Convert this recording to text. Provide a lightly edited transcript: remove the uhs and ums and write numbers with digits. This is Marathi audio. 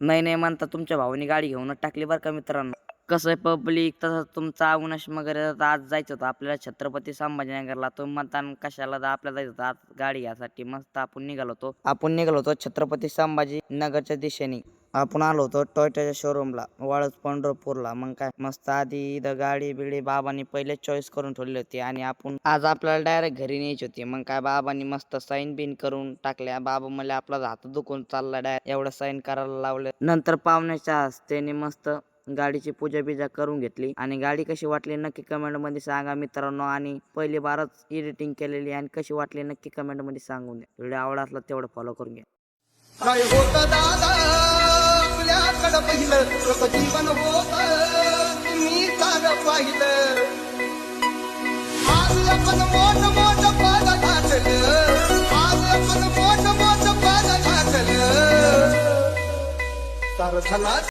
नाही नाही म्हणता तुमच्या भावानी गाडी घेऊनच टाकली बरं का मित्रांनो. कसं आहे पब्लिक तसं तुमचा अविनाश वगैरे आज जायचं होतं आपल्याला छत्रपती संभाजीनगरला. तुम्ही म्हणता कशाला आपल्याला जायचं होतं आज गाडी घ्यायसाठी. मस्त आपण निघालो होतो छत्रपती संभाजीनगरच्या दिशेने. आपण आलो होतो टोयोटाच्या शोरूमला वाळूज पंढरपूरला. मग काय मस्त आधी इथं गाडी बिडी बाबांनी पहिले चॉईस करून ठेवली होती आणि आपण आज आपल्याला डायरेक्ट घरी न्यायची होती. मग काय बाबांनी मस्त साईन बिन करून टाकल्या. बाबा मला आपला हात दुखून चालला डायरेक्ट एवढं साईन करायला लावलं. नंतर पाहुण्याच्या हस्त्याने मस्त गाडीची पूजा बिजा करून घेतली. आणि गाडी कशी वाटली नक्की कमेंट मध्ये सांगा मित्रांनो. आणि पहिली बारच एडिटिंग केलेली आणि कशी वाटली नक्की कमेंट मध्ये सांगून द्या. व्हिडिओ आवडला असला तेवढं फॉलो करून घ्या. काय होत दादा आपल्याकडं पहिलं कसं जीवन होत मी सारं पाहिलं. आज आपण मोठ मोठ पद गाठलं, आज आपण मोठ मोठ पद गाठलं. सारं